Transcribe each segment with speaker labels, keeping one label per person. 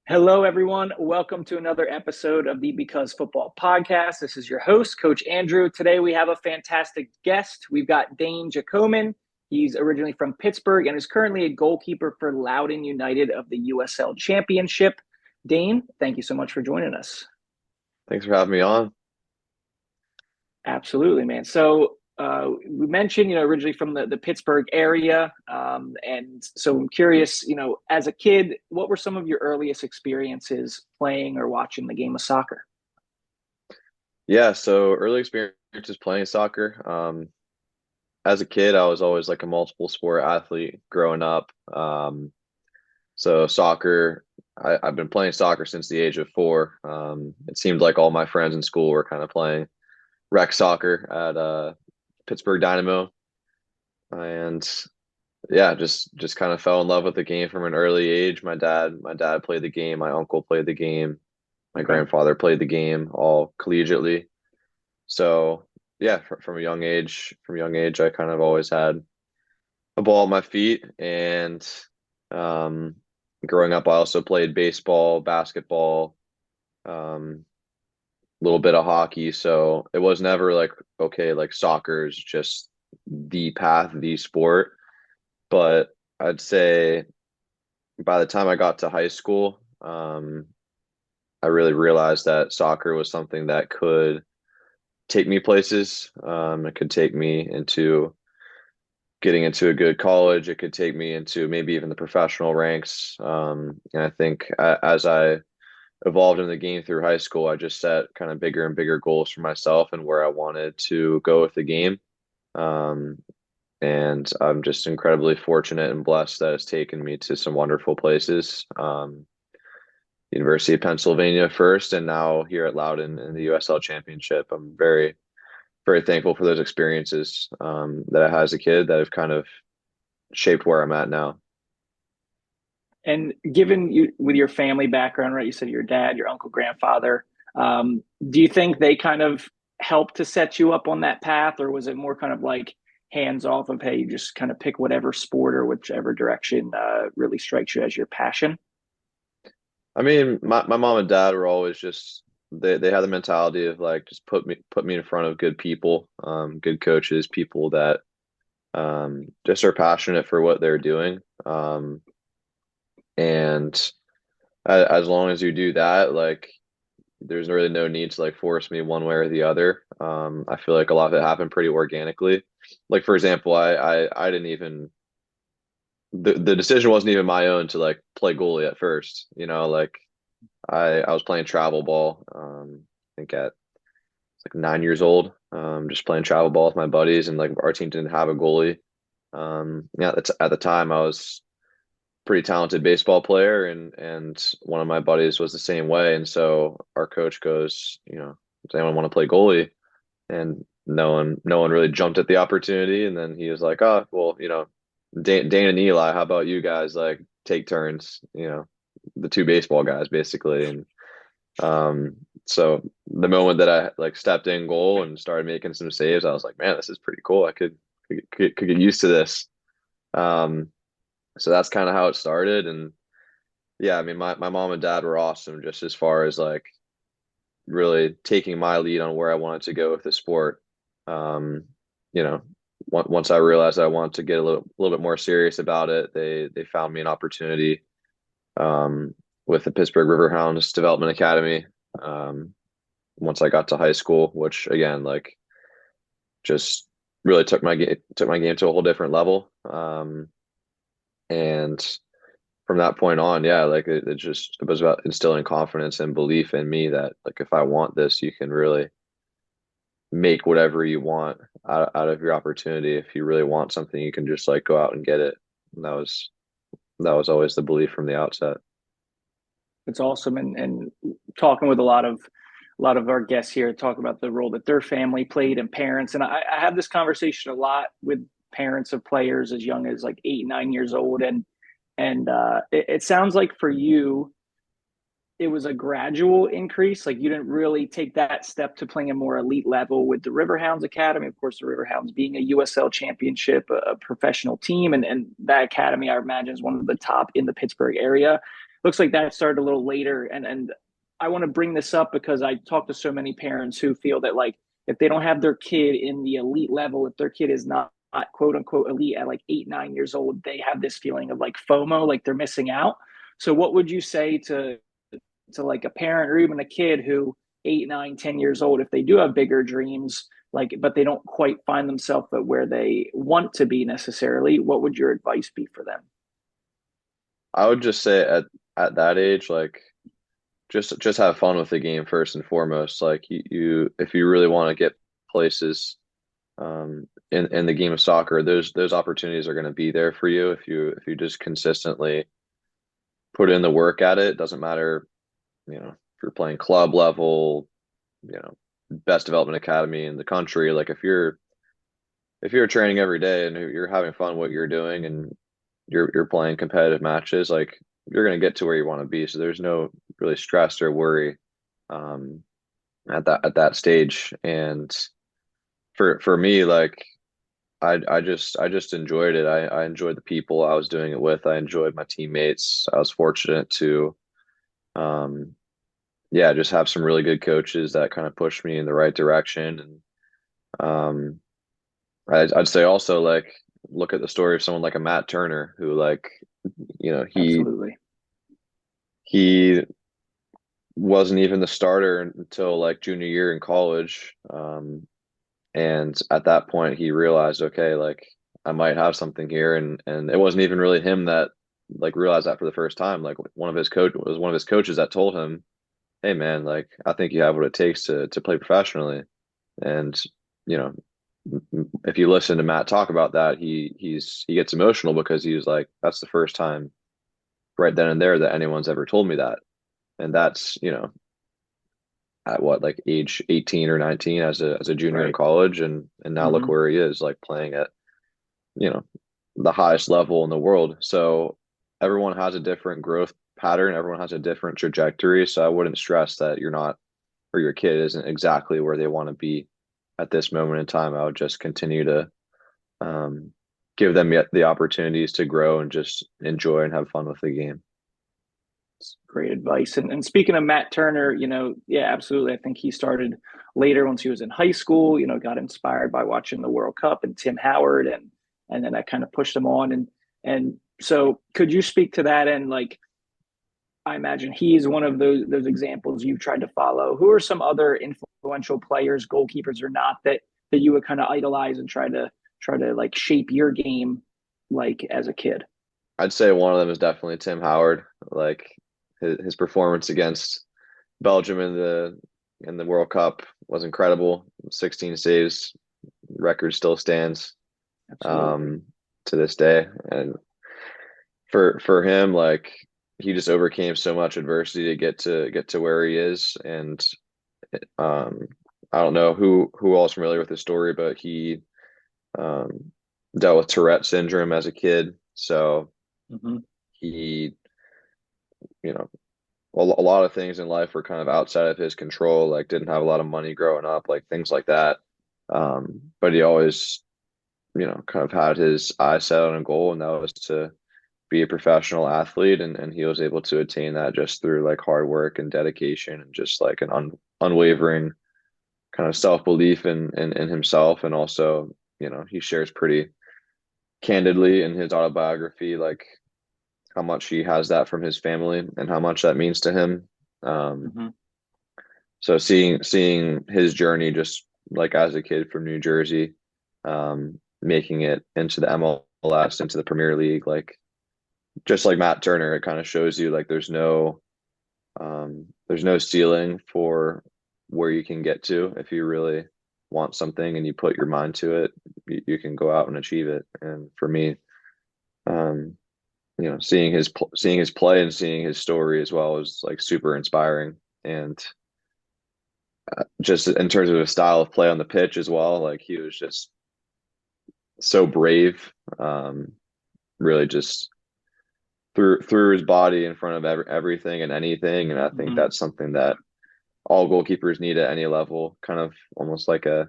Speaker 1: Hello, everyone. Welcome to another episode of the Because Football podcast. This is your host, Coach Andrew. Today, we have a fantastic guest. We've got Dane Jacomen. He's originally from Pittsburgh and is currently a goalkeeper for Loudoun United of the USL Championship. Dane, thank you so much for joining us.
Speaker 2: Thanks for having me on.
Speaker 1: Absolutely, man. So we mentioned, originally from the Pittsburgh area. And so I'm curious, as a kid, what were some of your earliest experiences playing or watching the game of soccer?
Speaker 2: Yeah, so early experiences playing soccer. As a kid, I was always like a multiple sport athlete growing up. So soccer, I've been playing soccer since the age of 4. It seemed like all my friends in school were kind of playing rec soccer at Pittsburgh Dynamo, and yeah, just kind of fell in love with the game from an early age. My dad played the game. My uncle played the game. My
Speaker 1: Okay.
Speaker 2: grandfather played the game all collegiately. So yeah, from a young age, I kind of always had a ball at my feet. And um, growing up, I also played baseball, basketball, a little bit of hockey. So it was never like, okay, like soccer is just the path, the sport. But I'd say by the time I got to high school, I really realized that soccer was something that could take me places. It could take me into getting into a good college. It could take me into maybe even the professional ranks. And I think as I evolved in the game through high school, I just set kind of bigger and bigger goals for myself and where I wanted to go with the game. Um, and I'm just incredibly fortunate and blessed that it's taken me to some wonderful places. University of Pennsylvania first, and now here at Loudoun in the USL Championship. I'm very, very thankful for those experiences that I had as a kid that have kind of shaped where I'm at now.
Speaker 1: And given you with your family background, right? You said your dad, your uncle, grandfather. Do you think they kind of helped to set you up on that path, or was it more kind of like hands off of, hey, you just kind of pick whatever sport or whichever direction really strikes you as your passion?
Speaker 2: I mean, my mom and dad were always just they had the mentality of like just put me in front of good people, good coaches, people that just are passionate for what they're doing. And as long as you do that, like there's really no need to like force me one way or the other. I feel like a lot of it happened pretty organically. Like for example, I didn't even the decision wasn't even my own to like play goalie at first. Like I was playing travel ball. I think at like 9 years old, just playing travel ball with my buddies, and like our team didn't have a goalie. Yeah, at the time I was pretty talented baseball player, and one of my buddies was the same way. And so our coach goes, does anyone want to play goalie? And no one really jumped at the opportunity. And then he was like, oh, well, Dane and Eli, how about you guys like take turns, the two baseball guys basically. And um, so the moment that I like stepped in goal and started making some saves, I was like, man, this is pretty cool. I could get used to this. Um, so that's kind of how it started. And yeah, I mean, my mom and dad were awesome just as far as like really taking my lead on where I wanted to go with the sport. Um, you know, once I realized I wanted to get a little bit more serious about it, they found me an opportunity with the Pittsburgh Riverhounds Development Academy. Um, Once I got to high school, which again, like, just really took my game to a whole different level. And from that point on, yeah, like it was about instilling confidence and belief in me that like if I want this, you can really make whatever you want out of your opportunity. If you really want something, you can just like go out and get it. And that was always the belief from the outset.
Speaker 1: It's awesome. And talking with a lot of our guests here, talk about the role that their family played and parents. And I have this conversation a lot with parents of players as young as like 8, 9 years old. And it sounds like for you, it was a gradual increase. Like you didn't really take that step to playing a more elite level with the Riverhounds Academy. Of course, the Riverhounds being a USL Championship, a professional team, and that academy I imagine is one of the top in the Pittsburgh area. looks like that started a little later. And I want to bring this up because I talk to so many parents who feel that like if they don't have their kid in the elite level, if their kid is not quote unquote elite at like 8, 9 years old, they have this feeling of like FOMO, like they're missing out. So what would you say to like a parent or even a kid who 8, 9, 10 years old, if they do have bigger dreams, like, but they don't quite find themselves at where they want to be necessarily, what would your advice be for them?
Speaker 2: I would just say at that age, like just have fun with the game first and foremost. Like you if you really want to get places in the game of soccer, those opportunities are going to be there for you if you just consistently put in the work at it. It doesn't matter, if you're playing club level, best development academy in the country. Like if you're training every day and you're having fun what you're doing and you're playing competitive matches, like you're going to get to where you want to be. So there's no really stress or worry um, at that stage. And for me, like I just enjoyed it. I enjoyed the people I was doing it with. I enjoyed my teammates. I was fortunate to um, yeah, just have some really good coaches that kind of pushed me in the right direction. And I'd say also like look at the story of someone like a Matt Turner who like you know he
Speaker 1: Absolutely.
Speaker 2: he wasn't even the starter until like junior year in college. And at that point he realized, okay, like I might have something here. And it wasn't even really him that like realized that for the first time. Like one of his coaches that told him, hey man, like I think you have what it takes to play professionally. And you know, if you listen to Matt talk about that, he gets emotional because he was like, that's the first time right then and there that anyone's ever told me that. And that's, at what, like age 18 or 19 as a junior in
Speaker 1: Right.
Speaker 2: college, and now look
Speaker 1: Mm-hmm.
Speaker 2: where he is, like playing at, you know, the highest level in the world. So everyone has a different growth pattern, everyone has a different trajectory. So I wouldn't stress that you're not, or your kid isn't exactly where they want to be at this moment in time. I would just continue to um, give them the opportunities to grow and just enjoy and have fun with the game.
Speaker 1: Great advice. And speaking of Matt Turner, yeah, absolutely. I think he started later once he was in high school, got inspired by watching the World Cup and Tim Howard and then that kind of pushed him on. And so could you speak to that? And like I imagine he's one of those examples you've tried to follow. Who are some other influential players, goalkeepers or not, that you would kind of idolize and try to like shape your game like as a kid?
Speaker 2: I'd say one of them is definitely Tim Howard. Like his performance against Belgium in the World Cup was incredible. 16 saves, record still stands
Speaker 1: Absolutely.
Speaker 2: um, to this day. And for him, like he just overcame so much adversity to get to where he is. And um, I don't know who all's familiar with his story, but he um, dealt with Tourette syndrome as a kid. So
Speaker 1: Mm-hmm.
Speaker 2: he, you know, a lot of things in life were kind of outside of his control, like didn't have a lot of money growing up, like things like that. But he always, kind of had his eyes set on a goal, and that was to be a professional athlete. And he was able to attain that just through like hard work and dedication and just like an unwavering kind of self-belief in himself. And also, he shares pretty candidly in his autobiography, like how much he has that from his family and how much that means to him. Um,
Speaker 1: Mm-hmm.
Speaker 2: so seeing his journey just like as a kid from New Jersey, making it into the MLS, into the Premier League, like just like Matt Turner, it kind of shows you like there's no ceiling for where you can get to if you really want something and you put your mind to it, you can go out and achieve it. And for me, um, seeing his play and seeing his story as well is like super inspiring. And just in terms of his style of play on the pitch as well, like he was just so brave. Really just threw his body in front of everything and anything. And I think
Speaker 1: Mm-hmm.
Speaker 2: that's something that all goalkeepers need at any level, kind of almost like I'm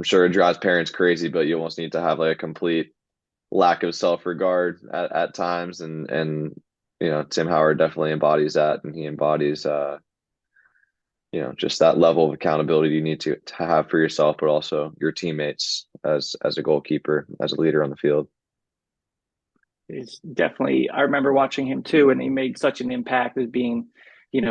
Speaker 2: sure it drives parents crazy, but you almost need to have like a complete lack of self-regard at times, and Tim Howard definitely embodies that, and he embodies just that level of accountability you need to have for yourself, but also your teammates as a goalkeeper, as a leader on the field.
Speaker 1: He's definitely, I remember watching him too, and he made such an impact as being,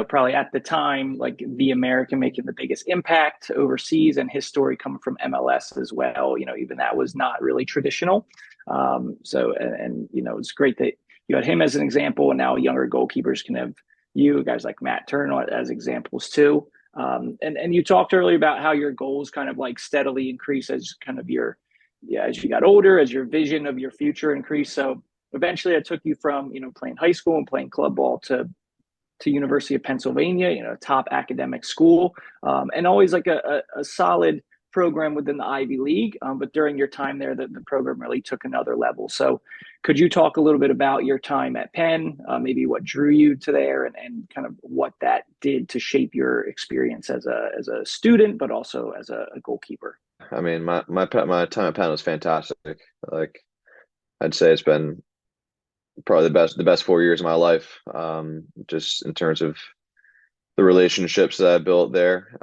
Speaker 1: probably at the time, like the American making the biggest impact overseas, and his story coming from MLS as well. Even that was not really traditional. It's great that you had him as an example, and now younger goalkeepers can have you guys like Matt Turner as examples too. And you talked earlier about how your goals kind of like steadily increase as kind of as you got older, as your vision of your future increased. So eventually I took you from, playing high school and playing club ball to University of Pennsylvania, top academic school, and always like a solid program within the Ivy League. But during your time there, the program really took another level. So could you talk a little bit about your time at Penn, maybe what drew you to there, and kind of what that did to shape your experience as a student, but also as a goalkeeper?
Speaker 2: I mean, my time at Penn was fantastic. Like, I'd say it's been probably the best 4 years of my life. Just in terms of the relationships that I built there,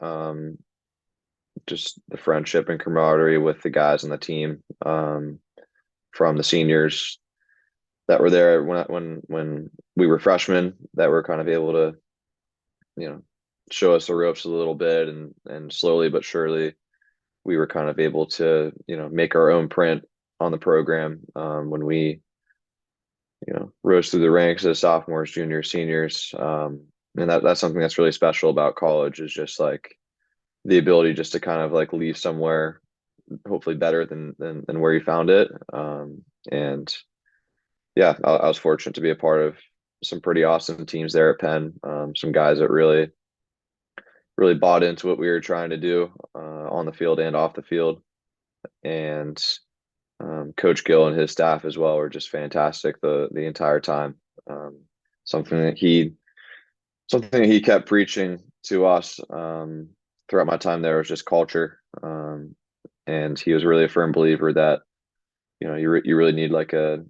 Speaker 2: just the friendship and camaraderie with the guys on the team, from the seniors that were there when we were freshmen, that were kind of able to, you know, show us the ropes a little bit, and slowly but surely we were kind of able to, make our own print on the program, when we, rose through the ranks as sophomores, juniors, seniors. And that's something that's really special about college, is just like the ability just to kind of like leave somewhere hopefully better than where you found it. And yeah, I was fortunate to be a part of some pretty awesome teams there at Penn. Some guys that really bought into what we were trying to do, on the field and off the field. And Coach Gill and his staff as well were just fantastic the entire time. Um, something that he kept preaching to us, throughout my time there, was just culture. And he was really a firm believer that, you really need like a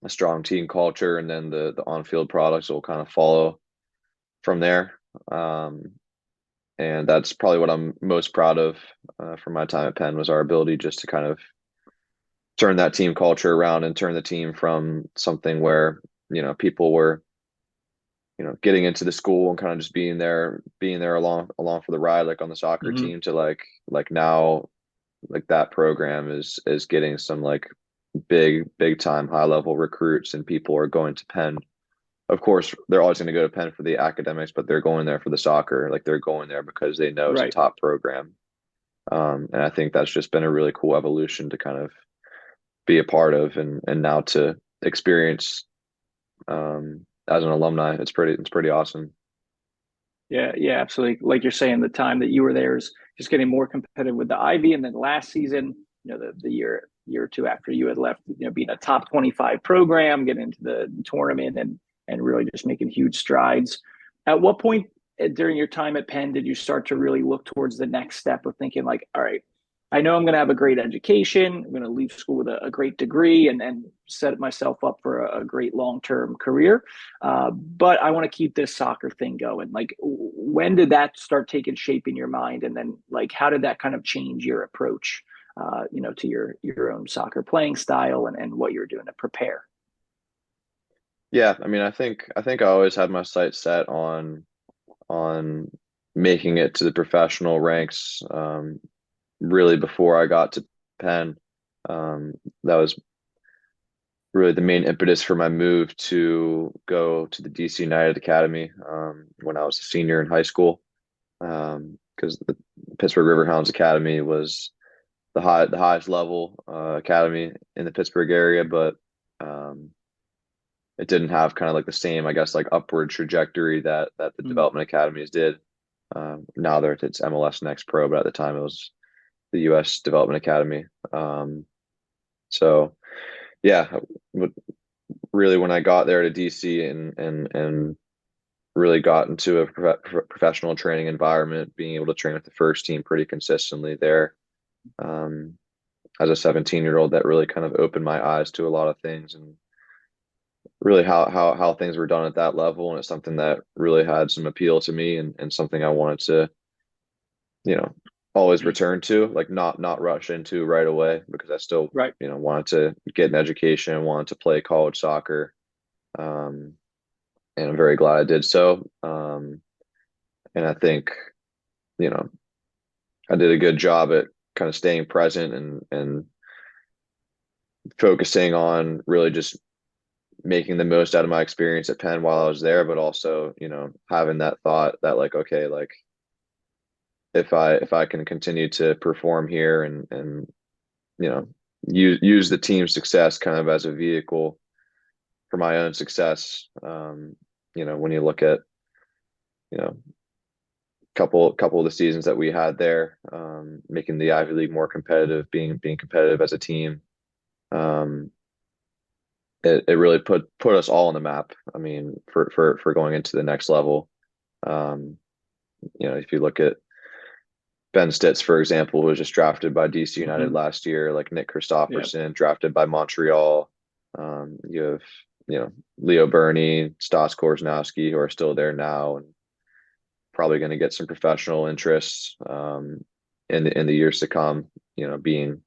Speaker 2: strong team culture, and then the on field products will kind of follow from there. Um, and that's probably what I'm most proud of, from my time at Penn, was our ability just to kind of turn that team culture around, and turn the team from something where, people were, getting into the school and kind of just being there along for the ride, like on the soccer
Speaker 1: Mm-hmm.
Speaker 2: team, to like now, like that program is getting some like big time high level recruits, and people are going to Penn. Of course, they're always going to go to Penn for the academics, but they're going there for the soccer. Like, they're going there because they know it's a
Speaker 1: Right.
Speaker 2: top program. And I think that's just been a really cool evolution to kind of be a part of, and now to experience, as an alumni. It's pretty awesome.
Speaker 1: Yeah, yeah, absolutely. Like you're saying, the time that you were there is just getting more competitive with the Ivy, and then last season, the year or two after you had left, being a top 25 program, getting into the tournament, and really just making huge strides. At what point, during your time at Penn, did you start to really look towards the next step of thinking like, all right, I know I'm going to have a great education. I'm going to leave school with a great degree, and set myself up for a great long term career. But I want to keep this soccer thing going. Like, when did that start taking shape in your mind? And then, like, how did that kind of change your approach, to your own soccer playing style, and what you're doing to prepare?
Speaker 2: Yeah, I mean, I think I always had my sights set on making it to the professional ranks. Really, before I got to Penn, that was really the main impetus for my move to go to the DC United Academy, when I was a senior in high school, because the Pittsburgh Riverhounds Academy was the highest level, academy in the Pittsburgh area, but, it didn't have kind of like the same, I guess, like upward trajectory that the
Speaker 1: Mm.
Speaker 2: development academies did. Now it's MLS Next Pro, but at the time it was the U.S. Development Academy. So yeah, really, when I got there to DC, and really got into a professional training environment, being able to train with the first team pretty consistently there, um, as a 17-year-old, that really kind of opened my eyes to a lot of things, and really how things were done at that level, and it's something that really had some appeal to me, and something I wanted to, you know, always return to, like not rush into right away, because I still,
Speaker 1: Right.
Speaker 2: wanted to get an education, wanted to play college soccer. Um, and I'm very glad I did so. And I think, you know, I did a good job at kind of staying present and focusing on really just making the most out of my experience at Penn while I was there, but also, having that thought that, like, okay, like if I can continue to perform here and you know use the team's success kind of as a vehicle for my own success. When you look at, you know couple of the seasons that we had there, making the Ivy League more competitive, being competitive as a team. Um, it really put us all on the map. I mean, for going into the next level. Um, if you look at Ben Stitz, for example, who was just drafted by DC United
Speaker 1: Hmm.
Speaker 2: last year, like Nick
Speaker 1: Yeah.
Speaker 2: Christopherson, drafted by Montreal. You have, Leo Burney, Stas Korzynowski, who are still there now and probably going to get some professional interests, in the years to come, being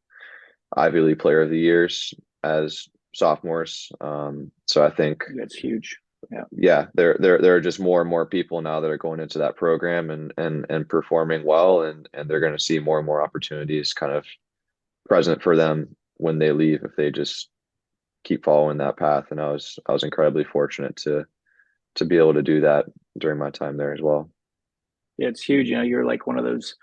Speaker 2: Ivy League Player of the Years as sophomores. So I think,
Speaker 1: That's huge. Yeah.
Speaker 2: yeah, there are just more and more people now that are going into that program and performing well, and they're going to see more and more opportunities kind of present for them when they leave, if they just keep following that path. And I was incredibly fortunate to be able to do that during my time there as well.
Speaker 1: Yeah, it's huge. You're like one of those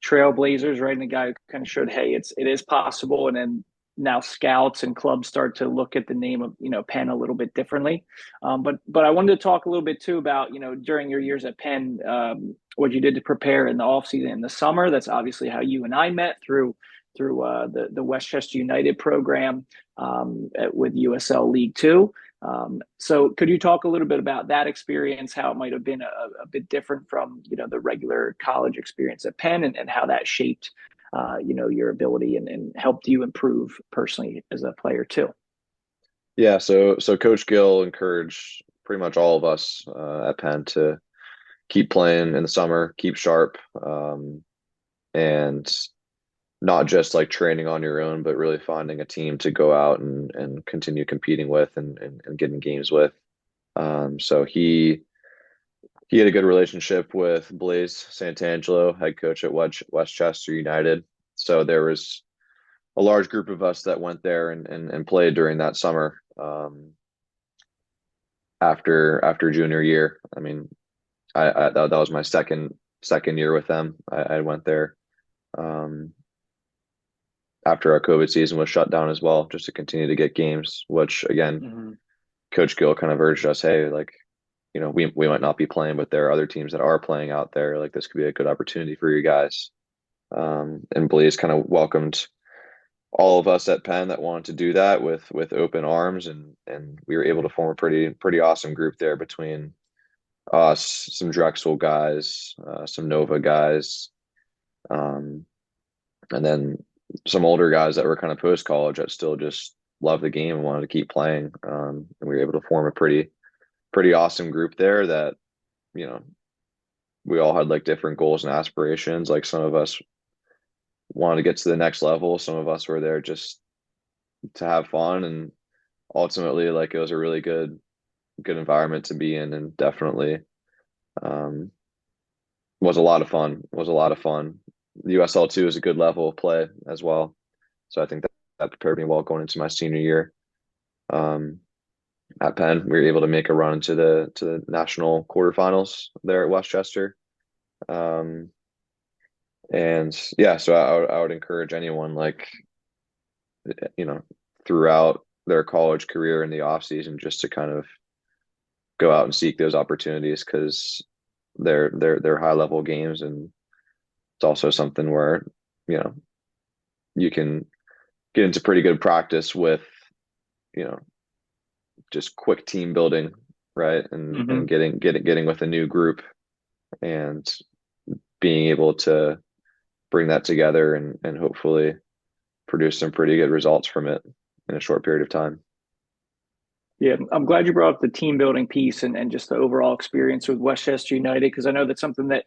Speaker 1: trailblazers, right? And the guy who kind of showed, hey, it is possible. And then now scouts and clubs start to look at the name of, Penn a little bit differently. But I wanted to talk a little bit too about, during your years at Penn, what you did to prepare in the off season in the summer. That's obviously how you and I met through the Westchester United program, with USL League Two. So could you talk a little bit about that experience, how it might have been a bit different from, the regular college experience at Penn, and how that shaped, your ability and helped you improve personally as a player too?
Speaker 2: Yeah, so Coach Gill encouraged pretty much all of us, at Penn, to keep playing in the summer, keep sharp, and not just like training on your own, but really finding a team to go out and continue competing with, and getting games with. So he had a good relationship with Blaise Santangelo, head coach at Westchester United. So there was a large group of us that went there and played during that summer, after junior year. I mean, that was my second year with them. I went there, um, after our COVID season was shut down as well, just to continue to get games. Which, again,
Speaker 1: Mm-hmm.
Speaker 2: Coach Gill kind of urged us, hey, like, we might not be playing, but there are other teams that are playing out there. Like, this could be a good opportunity for you guys. And Blaze kind of welcomed all of us at Penn that wanted to do that with open arms, and we were able to form a pretty awesome group there between us, some Drexel guys, some Nova guys, um, and then some older guys that were kind of post college that still just loved the game and wanted to keep playing. And we were able to form a pretty awesome group there that, you know, we all had like different goals and aspirations. Like, some of us wanted to get to the next level. Some of us were there just to have fun, and ultimately, like, it was a really good environment to be in, and definitely, um, was a lot of fun. Was a lot of fun. The USL two is a good level of play as well, so I think that prepared me well going into my senior year. Um, at Penn, we were able to make a run to the national quarterfinals there at Westchester. Um, and yeah, so I would encourage anyone, like, you know, throughout their college career in the off season, just to kind of go out and seek those opportunities, because they're high level games, and it's also something where, you know you can get into pretty good practice with, you know just quick team building, right? And
Speaker 1: Mm-hmm.
Speaker 2: getting with a new group, and being able to bring that together, and hopefully produce some pretty good results from it in a short period of time.
Speaker 1: Yeah, I'm glad you brought up the team building piece and just the overall experience with Westchester United because I know that's something that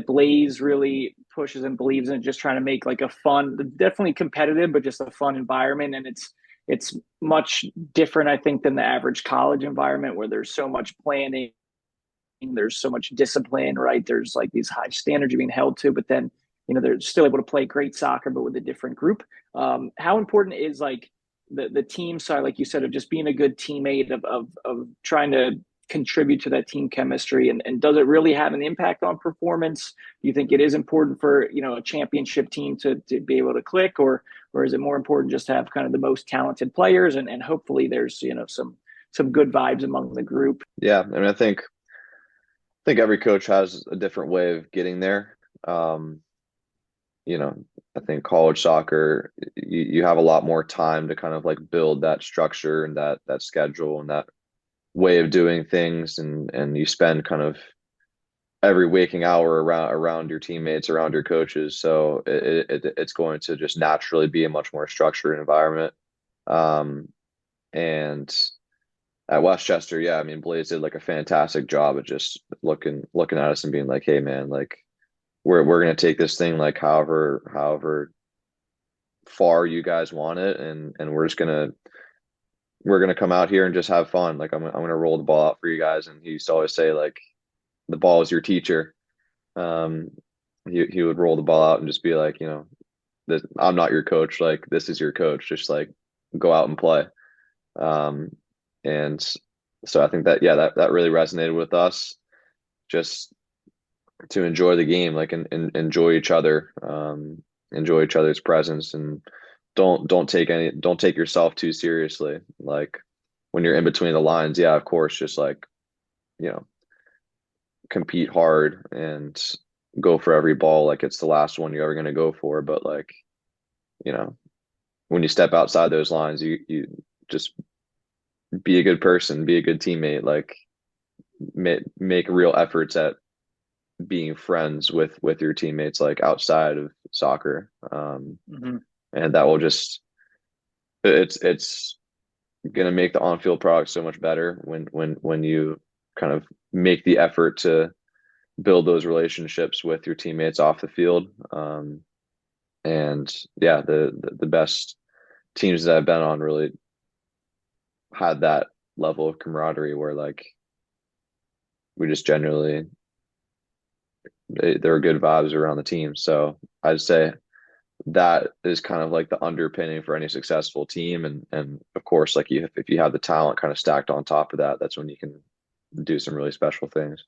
Speaker 1: Blaze really pushes and believes in, just trying to make like a fun, definitely competitive, but just a fun environment. And it's much different, I think, than the average college environment where there's so much planning, there's so much discipline, right? There's like these high standards you're being held to, but then they're still able to play great soccer, but with a different group. How important is like the team side, like you said, of just being a good teammate, of trying to contribute to that team chemistry, and does it really have an impact on performance? Do you think it is important for a championship team to be able to click, or is it more important just to have kind of the most talented players and hopefully there's some good vibes among the group?
Speaker 2: Yeah, I mean, I think every coach has a different way of getting there. Um, you know, I think college soccer, you have a lot more time to kind of like build that structure and that schedule and that way of doing things, and you spend kind of every waking hour around your teammates, around your coaches. So it's going to just naturally be a much more structured environment. Um, and at Westchester, yeah, I mean, Blaze did like a fantastic job of just looking at us and being like, "Hey, man, like we're gonna take this thing like however far you guys want it, and we're gonna come out here and just have fun. Like I'm gonna roll the ball out for you guys." And he used to always say like, "The ball is your teacher." Um, he would roll the ball out and just be like, this, I'm not your coach. Like this is your coach. Just like go out and play. Um, and so I think that yeah, that really resonated with us. Just to enjoy the game, like and enjoy each other, enjoy each other's presence, and don't take yourself too seriously. Like when you're in between the lines, yeah, of course, just like you know, compete hard and go for every ball like it's the last one you're ever going to go for. But like you know, when you step outside those lines, you just be a good person, be a good teammate, like make real efforts at being friends with your teammates like outside of soccer,
Speaker 1: Mm-hmm.
Speaker 2: and that will just it's gonna make the on-field product so much better when you kind of make the effort to build those relationships with your teammates off the field. And yeah, the best teams that I've been on really had that level of camaraderie where like we just generally there are good vibes around the team. So I'd say that is kind of like the underpinning for any successful team. And of course, like if you have the talent kind of stacked on top of that, that's when you can do some really special things.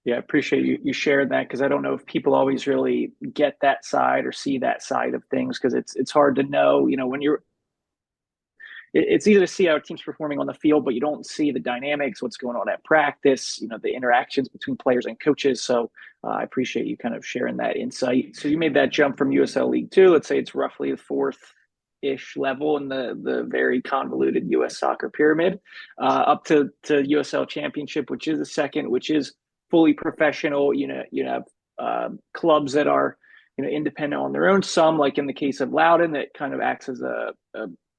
Speaker 1: Yeah, I appreciate you sharing that because I don't know if people always really get that side or see that side of things because it's hard to know. When it's easy to see how a team's performing on the field, but you don't see the dynamics, what's going on at practice, the interactions between players and coaches. So I appreciate you kind of sharing that insight. So you made that jump from USL League Two. Let's say it's roughly the fourth ish level in the very convoluted US soccer pyramid, up to USL Championship, which is the second, which is fully professional. You have clubs that are independent on their own. Some, like in the case of Loudoun, that kind of acts as a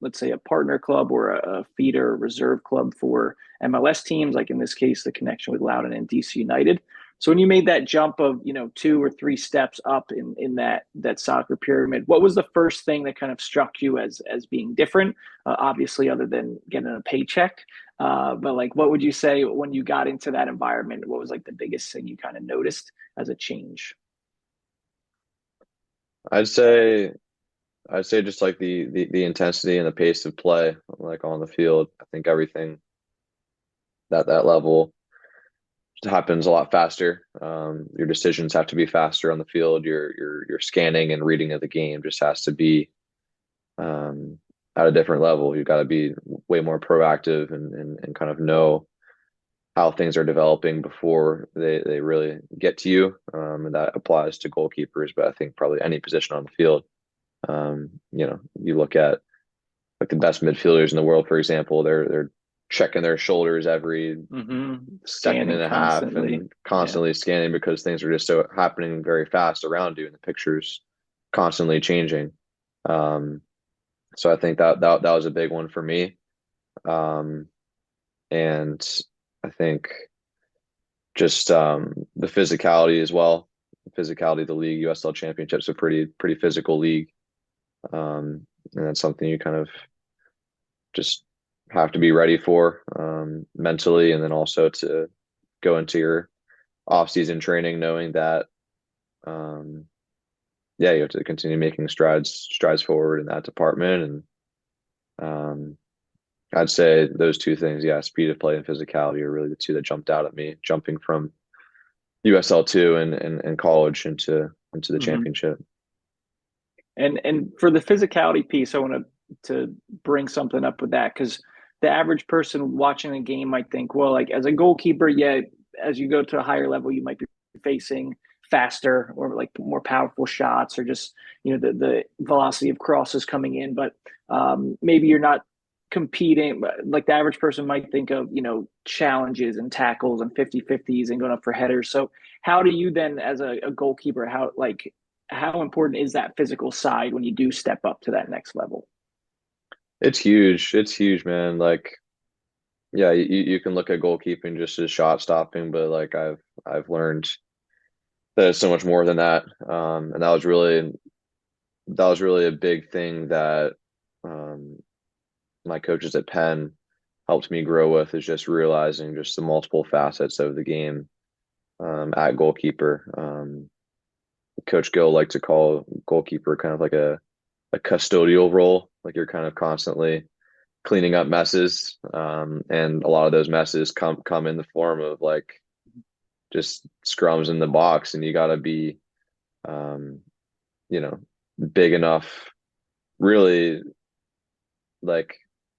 Speaker 1: let's say a partner club or a feeder reserve club for MLS teams, like in this case, the connection with Loudoun and DC United. So when you made that jump of, two or three steps up in that soccer pyramid, what was the first thing that kind of struck you as being different? Obviously, other than getting a paycheck, but like, what would you say when you got into that environment? What was like the biggest thing you kind of noticed as a change?
Speaker 2: I'd say I'd say just like the intensity and the pace of play, like on the field. I think everything that level happens a lot faster. Your decisions have to be faster on the field. Your scanning and reading of the game just has to be um, at a different level. You've got to be way more proactive and kind of know how things are developing before they really get to you. And that applies to goalkeepers, but I think probably any position on the field. You look at like the best midfielders in the world, for example, they're checking their shoulders every second
Speaker 1: Scanning
Speaker 2: and a half
Speaker 1: constantly.
Speaker 2: and
Speaker 1: Yeah.
Speaker 2: constantly scanning because things are just so happening very fast around you and the picture's constantly changing. Um, so I think that was a big one for me. Um, and I think just the physicality as well. The physicality of the league, USL Championship's a pretty physical league. And that's something you kind of just have to be ready for mentally, and then also to go into your off-season training knowing that um, yeah, you have to continue making strides forward in that department. And I'd say those two things, yeah, speed of play and physicality are really the two that jumped out at me, jumping from USL two and college into the
Speaker 1: Mm-hmm.
Speaker 2: championship.
Speaker 1: And for the physicality piece, I want to bring something up with that because the average person watching a game might think, well, like as a goalkeeper, yeah, as you go to a higher level, you might be facing faster or like more powerful shots or just the velocity of crosses coming in, but maybe you're not competing like the average person might think of challenges and tackles and 50-50s and going up for headers. So how do you then as a goalkeeper how important is that physical side when you do step up to that next level?
Speaker 2: It's huge. It's huge, man. Like, yeah, you can look at goalkeeping just as shot stopping, but like I've learned that it's so much more than that. And that was really a big thing that um, my coaches at Penn helped me grow with, is just realizing just the multiple facets of the game at goalkeeper. Coach Gill liked to call goalkeeper kind of like a custodial role, like you're kind of constantly cleaning up messes, and a lot of those messes come in the form of like just scrums in the box, and you got to be um, you know big enough, really, like,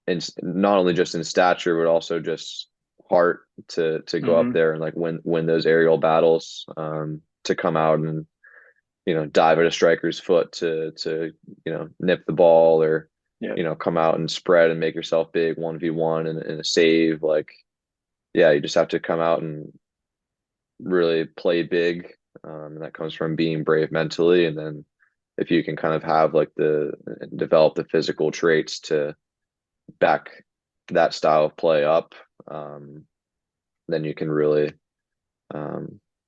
Speaker 2: in not only just in stature but also just heart to go up
Speaker 1: Mm-hmm.
Speaker 2: there and like win those aerial battles, to come out and dive at a striker's foot to nip the ball, or
Speaker 1: Yeah.
Speaker 2: come out and spread and make yourself big 1v1 in a save. Like, yeah, you just have to come out and really play big, and that comes from being brave mentally. And then if you can kind of have like the develop the physical traits to back that style of play up, um, then you can really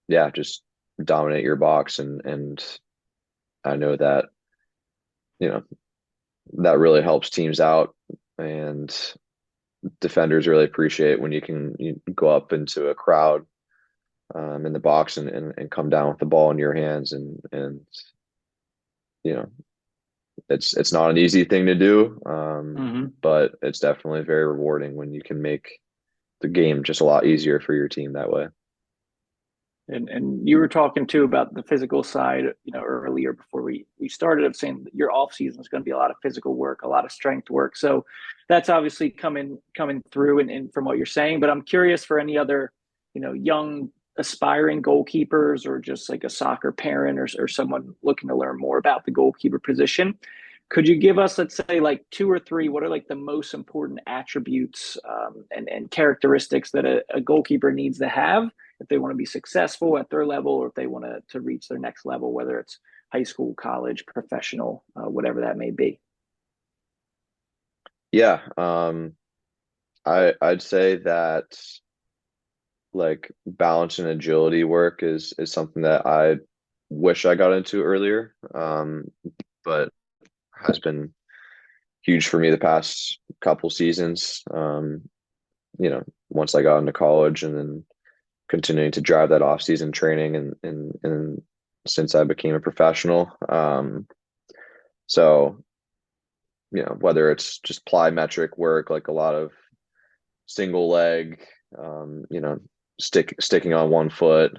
Speaker 2: yeah, just dominate your box. And I know that you know that really helps teams out, and defenders really appreciate when you go up into a crowd in the box and come down with the ball in your hands. And you know it's not an easy thing to do,
Speaker 1: Mm-hmm.
Speaker 2: but it's definitely very rewarding when you can make the game just a lot easier for your team that way.
Speaker 1: And you were talking too about the physical side, earlier before we started, of saying that your off season is going to be a lot of physical work, a lot of strength work. So that's obviously coming through and from what you're saying. But I'm curious for any other, young aspiring goalkeepers or just like a soccer parent or someone looking to learn more about the goalkeeper position. Could you give us, let's say, like two or three, what are like the most important attributes and characteristics that a goalkeeper needs to have if they want to be successful at their level or if they want to reach their next level, whether it's high school, college, professional, whatever that may be?
Speaker 2: Yeah, I'd say that like balance and agility work is something that I wish I got into earlier, but has been huge for me the past couple seasons. Once I got into college, and then continuing to drive that off-season training, and since I became a professional. So, whether it's just plyometric work, like a lot of single leg, sticking on one foot,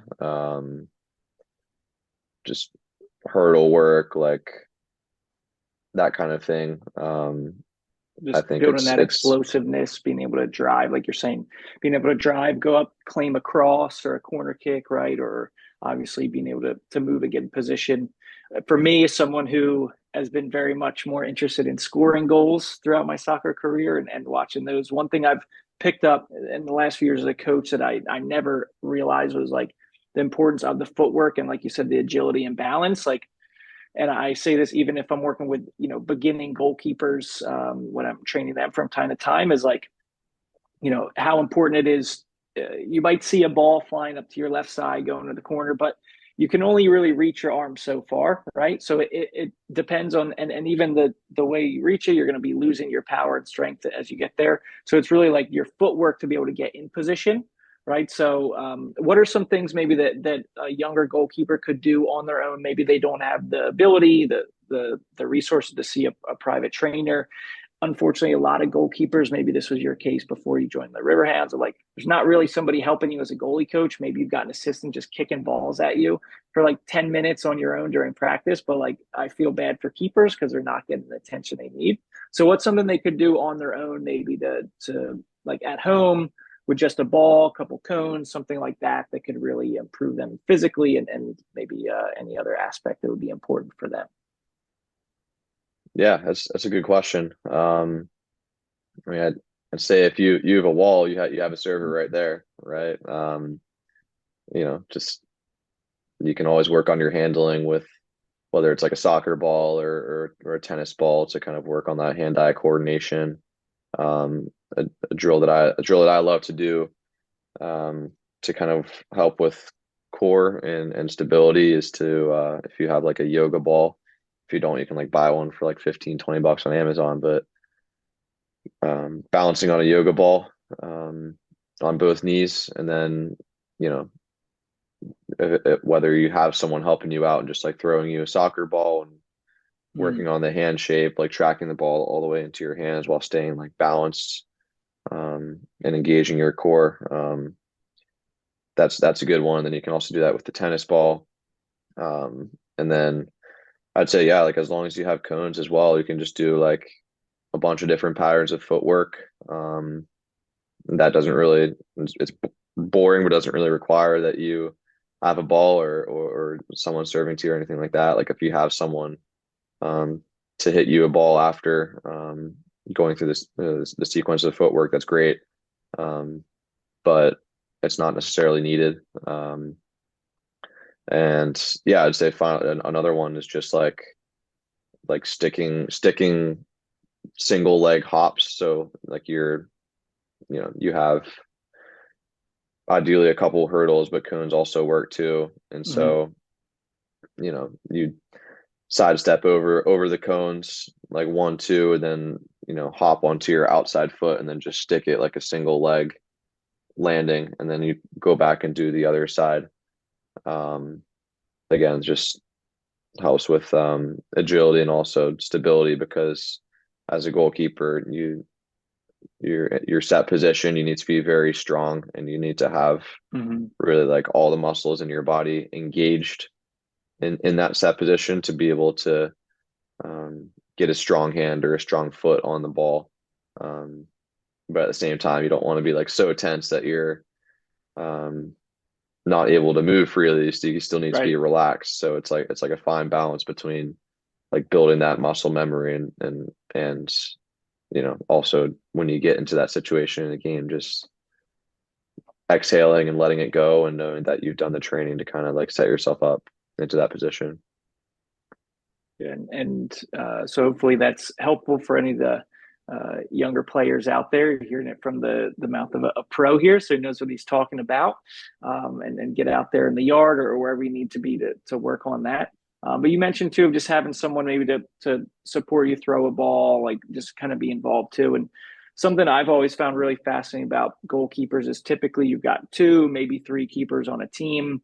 Speaker 2: just hurdle work, like that kind of thing. I
Speaker 1: Just
Speaker 2: think
Speaker 1: building
Speaker 2: it's
Speaker 1: that
Speaker 2: it's
Speaker 1: explosiveness, being able to drive, like you're saying, being able to drive, go up, claim a cross or a corner kick, right? Or obviously being able to move and get in position. For me, as someone who has been very much more interested in scoring goals throughout my soccer career and watching those, one thing I've picked up in the last few years as a coach that I never realized was like the importance of the footwork and, like you said, the agility and balance. Like, and I say this even if I'm working with beginning goalkeepers when I'm training them from time to time, is like how important it is. You might see a ball flying up to your left side going to the corner, but you can only really reach your arm so far, right? So it depends on, and even the way you reach it, you're going to be losing your power and strength as you get there. So it's really like your footwork to be able to get in position, right? So what are some things maybe that a younger goalkeeper could do on their own? Maybe they don't have the ability, the resources to see a private trainer. Unfortunately, a lot of goalkeepers, maybe this was your case before you joined the Riverhounds, are like, there's not really somebody helping you as a goalie coach. Maybe you've got an assistant just kicking balls at you for like 10 minutes on your own during practice. But like, I feel bad for keepers because they're not getting the attention they need. So what's something they could do on their own, maybe to like at home with just a ball, a couple cones, something like that, that could really improve them physically and maybe any other aspect that would be important for them?
Speaker 2: Yeah, that's a good question. I mean, I'd say if you have a wall, you have a server right there, right? Just you can always work on your handling with whether it's like a soccer ball or a tennis ball to kind of work on that hand-eye coordination. A drill that I love to do to kind of help with core and stability is to if you have like a yoga ball, if you don't, you can like buy one for like 15-20 bucks on Amazon, but balancing on a yoga ball on both knees, and then you know whether you have someone helping you out and just like throwing you a soccer ball and
Speaker 1: Mm,
Speaker 2: working on the hand shape, like tracking the ball all the way into your hands while staying like balanced and engaging your core. That's a good one. Then you can also do that with the tennis ball. And then I'd say, yeah, like as long as you have cones as well, you can just do like a bunch of different patterns of footwork. That doesn't really, it's boring, but doesn't really require that you have a ball or someone serving to you or anything like that. Like if you have someone um, to hit you a ball after going through the sequence of footwork, that's great. Um, but it's not necessarily needed. And yeah, I'd say another one is just like sticking single leg hops. So like you have ideally a couple hurdles, but cones also work too. And
Speaker 1: mm,
Speaker 2: so, you sidestep over the cones like 1, 2, and then hop onto your outside foot and then just stick it like a single leg landing, and then you go back and do the other side. Um, Again, just helps with agility and also stability because as a goalkeeper, your set position, you need to be very strong and you need to have
Speaker 1: mm.
Speaker 2: really like all the muscles in your body engaged in that set position to be able to get a strong hand or a strong foot on the ball. Um, but at the same time, you don't want to be like so tense that you're um, not able to move freely. So you still need to be
Speaker 1: Right.
Speaker 2: relaxed. So it's like a fine balance between like building that muscle memory and also when you get into that situation in the game, just exhaling and letting it go and knowing that you've done the training to kind of like set yourself up into that position.
Speaker 1: And so hopefully that's helpful for any of the younger players out there. You're hearing it from the mouth of a pro here, so he knows what he's talking about, and get out there in the yard or wherever you need to be to work on that. But you mentioned too of just having someone maybe to support you throw a ball, like just kind of be involved too. And something I've always found really fascinating about goalkeepers is typically you've got two, maybe three keepers on a team.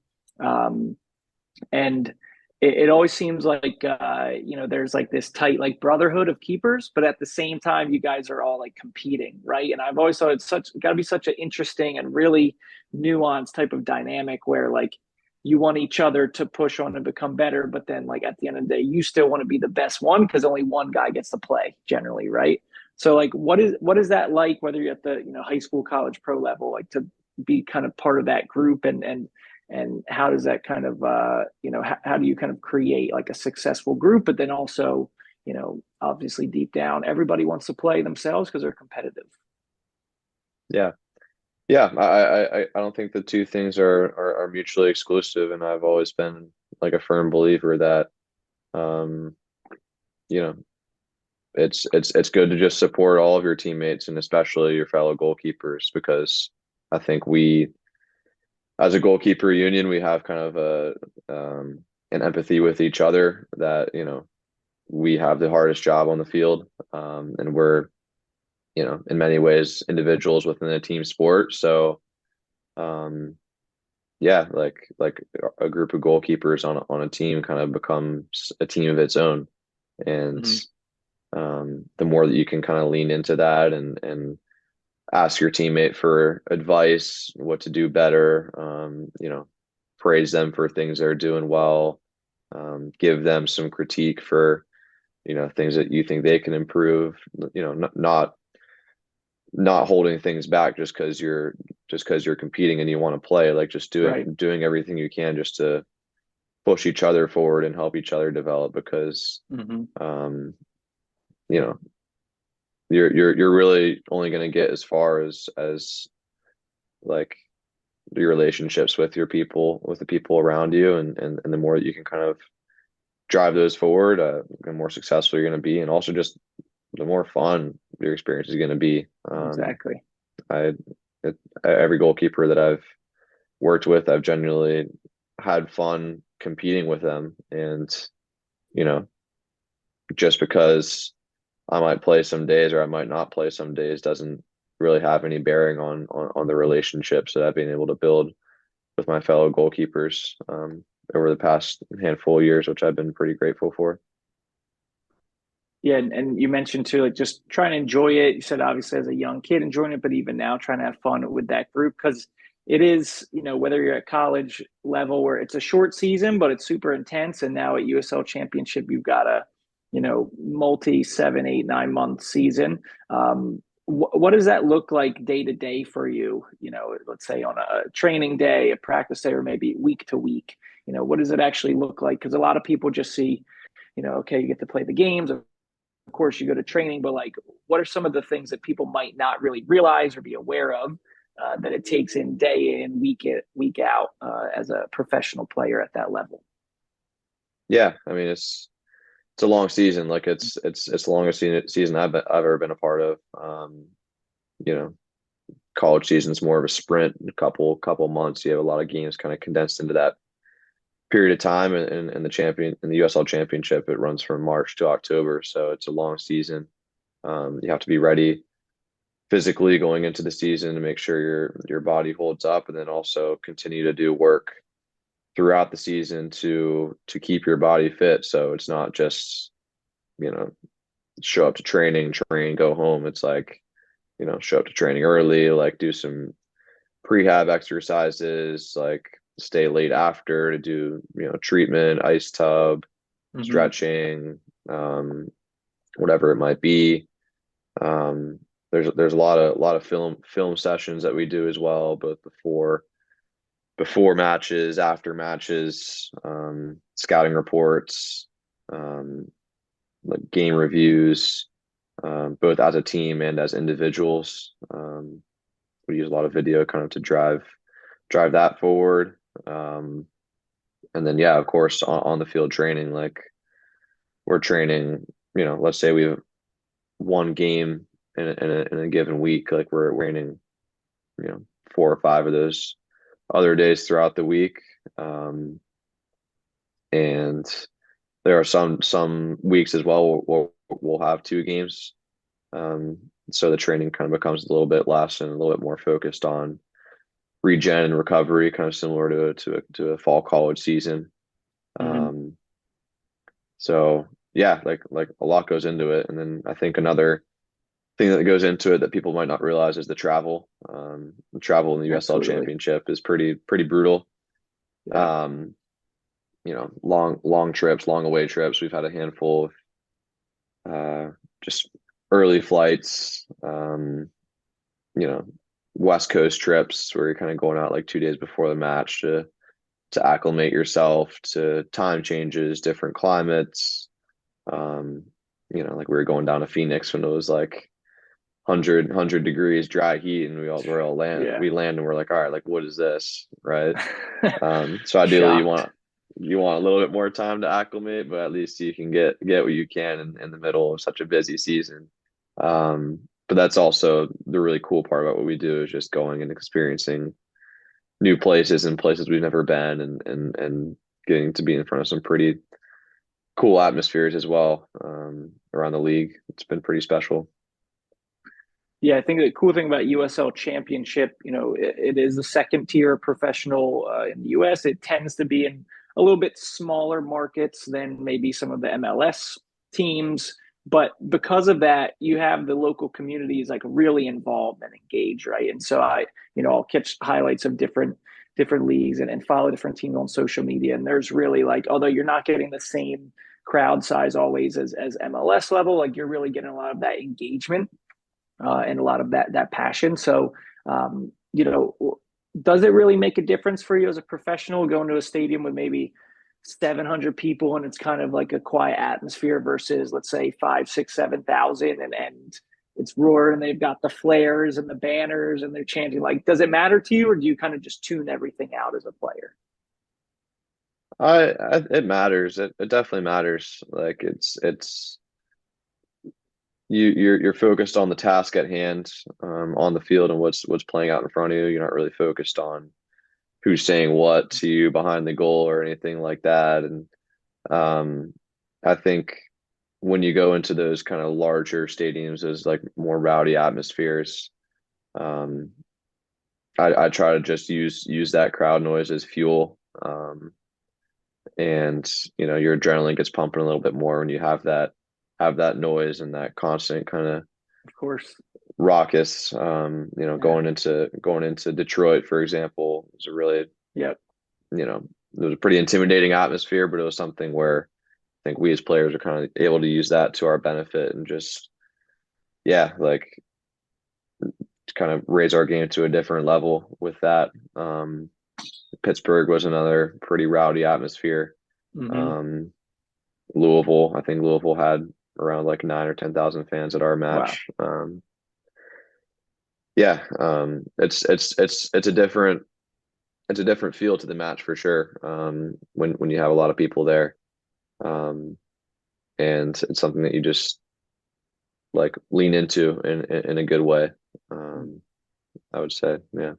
Speaker 1: And it always seems like there's like this tight like brotherhood of keepers, but at the same time you guys are all like competing, right? And I've always thought it's such got to be such an interesting and really nuanced type of dynamic where like you want each other to push on and become better, but then like at the end of the day you still want to be the best one because only one guy gets to play generally, right? So like what is that like, whether you're at the high school, college, pro level, like to be kind of part of that group, and how does that kind of how do you kind of create like a successful group, but then also obviously deep down everybody wants to play themselves because they're competitive.
Speaker 2: Yeah. Yeah, I don't think the two things are mutually exclusive, and I've always been like a firm believer that um, you know, it's good to just support all of your teammates and especially your fellow goalkeepers because I think we as a goalkeeper union we have kind of an empathy with each other that we have the hardest job on the field, and we're in many ways individuals within a team sport. So um, yeah, like a group of goalkeepers on a team kind of becomes a team of its own, and
Speaker 1: Mhm.
Speaker 2: the more that you can kind of lean into that and ask your teammate for advice, what to do better, praise them for things they're doing well, give them some critique for things that you think they can improve, not holding things back just because you're competing and you want to play, like just
Speaker 1: Right.
Speaker 2: doing everything you can just to push each other forward and help each other develop because
Speaker 1: Hmm.
Speaker 2: um you know you're really only going to get as far as like your relationships with the people around you, and the more that you can kind of drive those forward, the more successful you're going to be, and also just the more fun your experience is going to be.
Speaker 1: Exactly.
Speaker 2: I it, every goalkeeper that I've worked with, I've genuinely had fun competing with them, and you know, just because I might play some days or I might not play some days doesn't really have any bearing on the relationships that I've been able to build with my fellow goalkeepers over the past handful of years, which I've been pretty grateful for.
Speaker 1: Yeah, and you mentioned too, like just trying to enjoy it. You said obviously as a young kid enjoying it, but even now trying to have fun with that group because it is, whether you're at college level where it's a short season, but it's super intense, and now at USL Championship you've got a, multi 7, 8, 9 month season. What does that look like day to day for you? Let's say on a training day, a practice day, or maybe week to week. What does it actually look like? Because a lot of people just see, okay, you get to play the games, of course you go to training, but like what are some of the things that people might not really realize or be aware of that it takes in day in week out as a professional player at that level?
Speaker 2: Yeah, I mean it's a long season. Like it's the longest season I've ever been a part of. You know, college season's more of a sprint, a couple months. You have a lot of games kind of condensed into that period of time, and the USL Championship it runs from March to October, so it's a long season. You have to be ready physically going into the season to make sure your body holds up, and then also continue to do work throughout the season to keep your body fit. So it's not just you know show up to training, train, go home. It's like show up to training early, like do some prehab exercises, like stay late after to do treatment, ice tub,
Speaker 1: Mm-hmm.
Speaker 2: stretching, whatever it might be. Um, there's a lot of film sessions that we do as well, both before matches, after matches, scouting reports, um, like game reviews, both as a team and as individuals. We use a lot of video kind of to drive that forward. Um, and then yeah, of course, on the field training, like we're training. Let's say we have one game in a given week, like we're training, you know, 4 or 5 of those other days throughout the week. Um, and there are some weeks as well where we'll have 2 games. So the training kind of becomes a little bit less and a little bit more focused on regen and recovery, kind of similar to a fall college season.
Speaker 1: Mm-hmm.
Speaker 2: Um, so yeah, like a lot goes into it, and then I think another thing that goes into it that people might not realize is the travel. The travel in the USL
Speaker 1: Absolutely.
Speaker 2: Championship is pretty brutal.
Speaker 1: Yeah.
Speaker 2: Um, long trips, long away trips. We've had a handful of just early flights. You know, West Coast trips where you're kind of going out like 2 days before the match to acclimate yourself to time changes, different climates. Um, like we were going down to Phoenix when it was like 100 degrees dry heat, and we're all land
Speaker 1: Yeah.
Speaker 2: we land and we're like, all right, like what is this, right? So ideally you
Speaker 1: Shocked.
Speaker 2: want you want a little bit more time to acclimate, but at least you can get what you can in the middle of such a busy season. But that's also the really cool part about what we do is just going and experiencing new places and places we've never been and getting to be in front of some pretty cool atmospheres as well around the league. It's been pretty special.
Speaker 1: Yeah, I think the cool thing about USL Championship, it is the second tier professional in the US. It tends to be in a little bit smaller markets than maybe some of the MLS teams. But because of that, you have the local communities like really involved and engaged, right? And so I'll catch highlights of different leagues and follow different teams on social media. And there's really like, although you're not getting the same crowd size always as MLS level, like you're really getting a lot of that engagement and a lot of that passion. So, does it really make a difference for you as a professional going to a stadium with maybe 700 people and it's kind of like a quiet atmosphere versus, let's say, 5, 6, 7,000 and it's roaring and they've got the flares and the banners and they're chanting? Like, does it matter to you, or do you kind of just tune everything out as a player?
Speaker 2: It matters. It definitely matters. Like it's you're focused on the task at hand, on the field and what's playing out in front of you. You're not really focused on who's saying what to you behind the goal or anything like that. And I think when you go into those kind of larger stadiums, those like more rowdy atmospheres, um, I try to just use that crowd noise as fuel. And your adrenaline gets pumping a little bit more when you have that noise and that constant kind of
Speaker 1: Of course.
Speaker 2: raucous.
Speaker 1: Yeah.
Speaker 2: Going into Detroit, for example, was a really,
Speaker 1: Yep.
Speaker 2: it was a pretty intimidating atmosphere, but it was something where I think we as players are kind of able to use that to our benefit and just, yeah, like kind of raise our game to a different level with that. Pittsburgh was another pretty rowdy atmosphere.
Speaker 1: Mm-hmm.
Speaker 2: Um, Louisville, I think Louisville had around like 9 or 10,000 fans at our
Speaker 1: Wow.
Speaker 2: match. Yeah, it's a different feel to the match for sure. When you have a lot of people there, um, and it's something that you just like lean into in a good way. Um, I would say, yeah,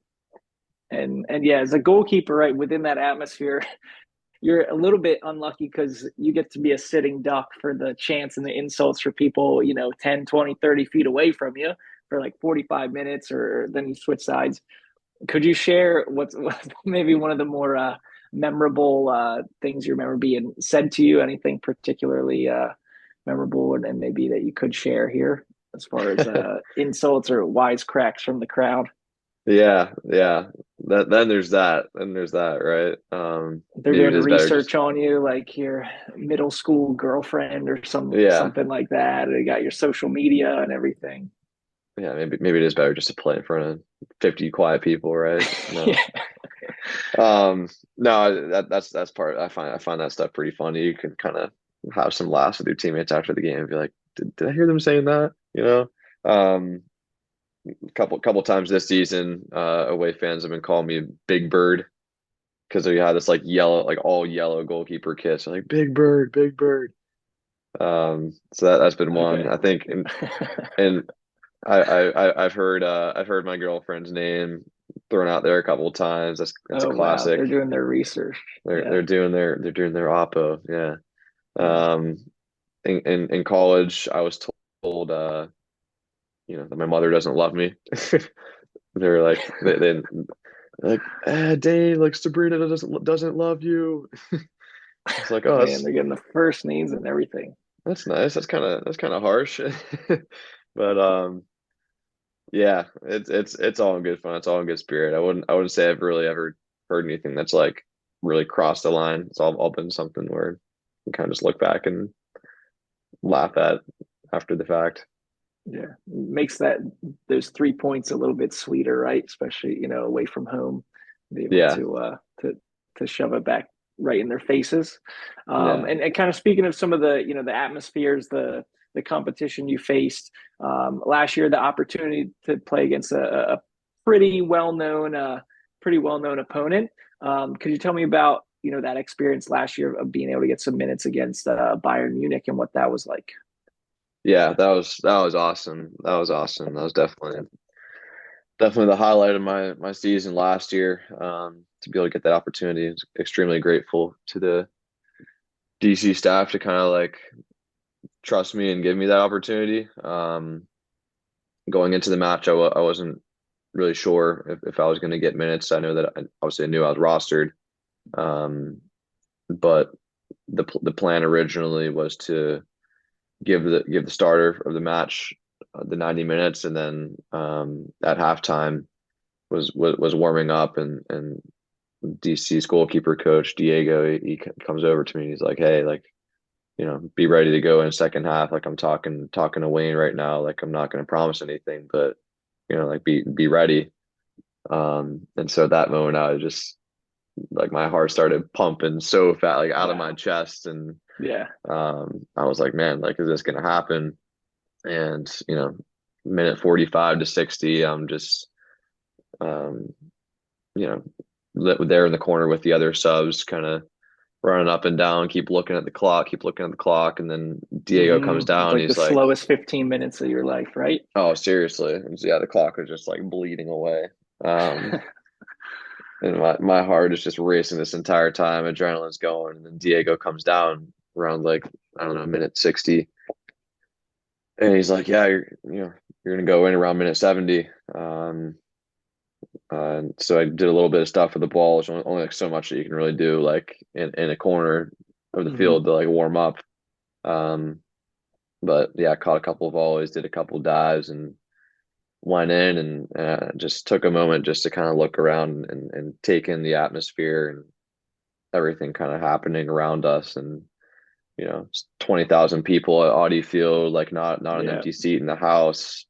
Speaker 1: And yeah, as a goalkeeper, right, within that atmosphere, you're a little bit unlucky because you get to be a sitting duck for the chants and the insults for people, 10, 20, 30 feet away from you for like 45 minutes, or then you switch sides. Could you share what's maybe one of the more memorable things you remember being said to you? Anything particularly memorable, and maybe that you could share here as far as insults or wisecracks from the crowd?
Speaker 2: yeah, yeah. Then there's that, right?
Speaker 1: They're
Speaker 2: Maybe it
Speaker 1: doing
Speaker 2: is better just
Speaker 1: research on you, like your middle school girlfriend or
Speaker 2: yeah,
Speaker 1: something like that. They got your social media and everything.
Speaker 2: yeah. Maybe it is better just to play in front of 50 quiet people, right? No.
Speaker 1: Yeah.
Speaker 2: No, that's part. I find that stuff pretty funny. You can kind of have some laughs with your teammates after the game and be like, did I hear them saying that? Couple times this season, away fans have been calling me Big Bird because we had this like yellow, like all yellow goalkeeper kit. So like Big Bird, Big Bird. So that's been one.
Speaker 1: Okay.
Speaker 2: I think, and I've heard my girlfriend's name thrown out there a couple of times. That's a
Speaker 1: Oh wow,
Speaker 2: classic.
Speaker 1: they're doing their research.
Speaker 2: They're
Speaker 1: Yeah.
Speaker 2: they're doing their oppo. Yeah.
Speaker 1: Yeah.
Speaker 2: Um, in college, I was told that my mother doesn't love me. They're like they like Dave, like Sabrina doesn't love you. It's like, oh,
Speaker 1: Man,
Speaker 2: that's
Speaker 1: they're getting the first names and everything.
Speaker 2: that's nice. That's kind of harsh. But yeah, it's all in good fun. It's all in good spirit. I wouldn't say I've really ever heard anything that's like really crossed the line. It's all been something where you kind of just look back and laugh at after the fact.
Speaker 1: Yeah, makes that those 3 points a little bit sweeter, right? Especially away from home, be able
Speaker 2: Yeah,
Speaker 1: to shove it back right in their faces.
Speaker 2: yeah,
Speaker 1: And kind of speaking of some of the atmospheres, the competition you faced last year, the opportunity to play against a pretty well known opponent. Could you tell me about that experience last year of being able to get some minutes against Bayern Munich and what that was like.
Speaker 2: Yeah, that was awesome. That was awesome. That was definitely the highlight of my season last year. To be able to get that opportunity, I was extremely grateful to the DC staff to kind of like trust me and give me that opportunity. Going into the match, I wasn't really sure if I was going to get minutes. I know that obviously I knew I was rostered, but the plan originally was to give the starter of the match the 90 minutes, and then at halftime was warming up, and DC's goalkeeper coach Diego, he comes over to me and he's like, "Hey, like, be ready to go in second half. Like, I'm talking to Wayne right now. Like, I'm not going to promise anything, but like, be ready." And so at that moment, I was just like, my heart started pumping so fast, like out of my chest, and
Speaker 1: Yeah.
Speaker 2: I was like, man, like, is this going to happen? And minute 45 to 60, I'm just um, you know there in the corner with the other subs, kind of running up and down, keep looking at the clock, and then Diego comes
Speaker 1: It's
Speaker 2: down.
Speaker 1: like the
Speaker 2: He's like,
Speaker 1: slowest 15 minutes of your life, right?
Speaker 2: "Oh, seriously?" And yeah, the clock was just like bleeding away. And my heart is just racing this entire time. Adrenaline's going, and then Diego comes down around, like, I don't know, minute 60, and he's like, "Yeah, you're gonna go in around minute 70." And so I did a little bit of stuff with the ball. There's only like so much that you can really do, like in a corner of the
Speaker 1: Mm-hmm.
Speaker 2: field, to like warm up. Um, but yeah, I caught a couple of volleys, did a couple of dives, and went in, and just took a moment just to kind of look around and take in the atmosphere and everything kind of happening around us. And 20,000 people at Audi Field, like, not an
Speaker 1: Yeah.
Speaker 2: empty seat in the house.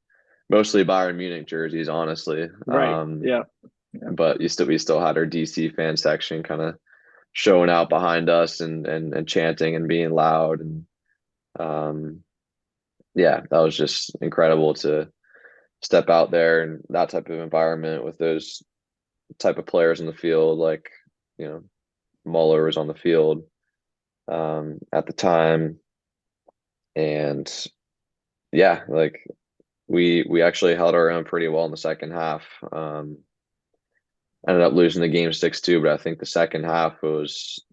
Speaker 2: Mostly Bayern Munich jerseys, honestly.
Speaker 1: Right. Yeah. Yeah.
Speaker 2: But we still had our DC fan section kind of showing out behind us, and chanting and being loud. And um, yeah, that was just incredible to step out there in that type of environment with those type of players in the field. Like, you know, Muller was on the field at the time, and yeah, like, we actually held our own pretty well in the second half. Ended up losing the game 6-2, but I think the second half was,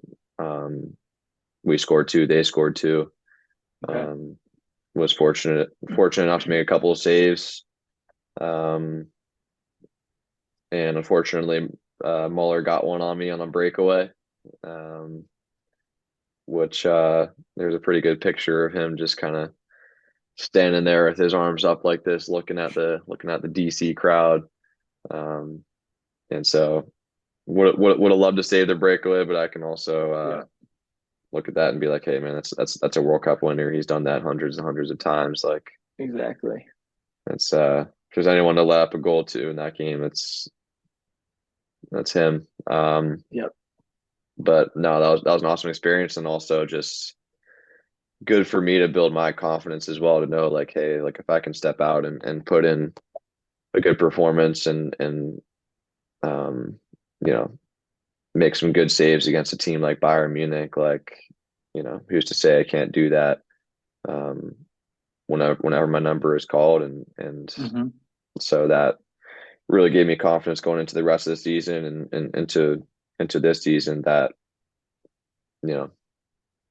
Speaker 2: we scored two, they scored two.
Speaker 1: Okay.
Speaker 2: Was fortunate enough to make a couple of saves. Um, and unfortunately, Muller got one on me on a breakaway, um, which there's a pretty good picture of him just kind of standing there with his arms up like this, looking at the DC crowd. Um, and so would have loved to save the breakaway, but I can also
Speaker 1: Yeah.
Speaker 2: look at that and be like, hey, man, that's a World Cup winner. He's done that hundreds and hundreds of times. Like,
Speaker 1: Exactly.
Speaker 2: it's if there's anyone to let up a goal to in that game, that's him.
Speaker 1: Yep.
Speaker 2: But no, that was an awesome experience, and also just good for me to build my confidence as well, to know, like, hey, like, if I can step out and put in a good performance, and um, you know, make some good saves against a team like Bayern Munich, like, who's to say I can't do that um, whenever my number is called, and
Speaker 1: Mm-hmm.
Speaker 2: so that really gave me confidence going into the rest of the season, and into this season, that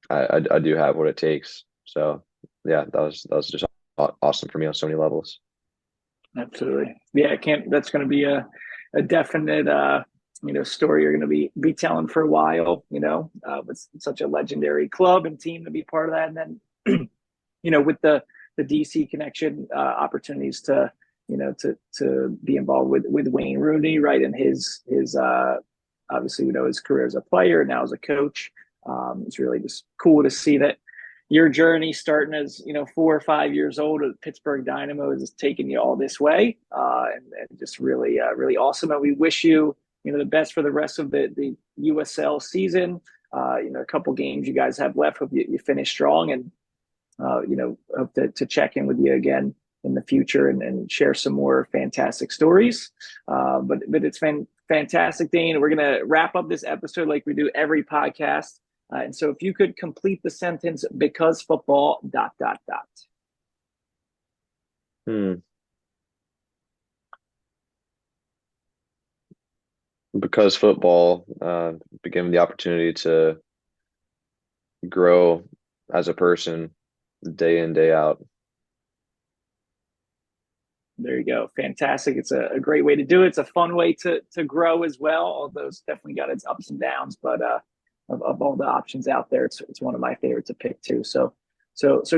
Speaker 2: I do have what it takes. So yeah, that was just awesome for me on so many levels.
Speaker 1: Absolutely. Yeah, I can't that's gonna be a definite story you're gonna be telling for a while, with such a legendary club and team to be part of that. And then with the DC connection, opportunities to to be involved with Wayne Rooney, right? And his obviously, his career as a player, now as a coach. It's really just cool to see that your journey, starting as 4 or 5 years old at Pittsburgh Dynamo, is taking you all this way, and just really really awesome. And we wish you the best for the rest of the USL season. A couple games you guys have left. Hope you finish strong, and hope to check in with you again in the future, and share some more fantastic stories. But it's been Fantastic, Dane. We're going to wrap up this episode like we do every podcast. And so if you could complete the sentence, because football, dot, dot, dot.
Speaker 2: Hmm. Because football gave me the opportunity to grow as a person day in, day out.
Speaker 1: There you go. Fantastic. It's a great way to do it. It's a fun way to grow as well, although it's definitely got its ups and downs. But of all the options out there, it's one of my favorites to pick too. So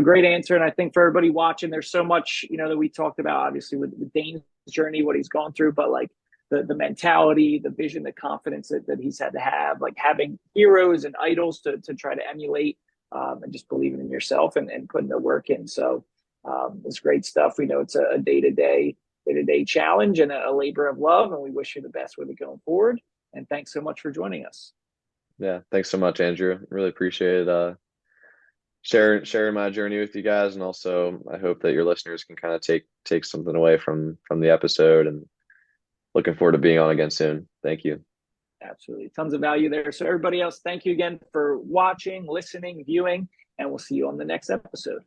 Speaker 1: great answer. And I think for everybody watching, there's so much, that we talked about, obviously, with Dane's journey, what he's gone through, but like the mentality, the vision, the confidence that he's had to have, like having heroes and idols to try to emulate, and just believing in yourself and putting the work in. So it's great stuff. We know it's a day-to-day challenge and a labor of love, and we wish you the best with it going forward. And thanks so much for joining us.
Speaker 2: Yeah, thanks so much, Andrew. Really appreciate sharing my journey with you guys, and also I hope that your listeners can kind of take something away from the episode, and looking forward to being on again soon. Thank you.
Speaker 1: Absolutely. Tons of value there. So everybody else, thank you again for watching, listening, viewing, and we'll see you on the next episode.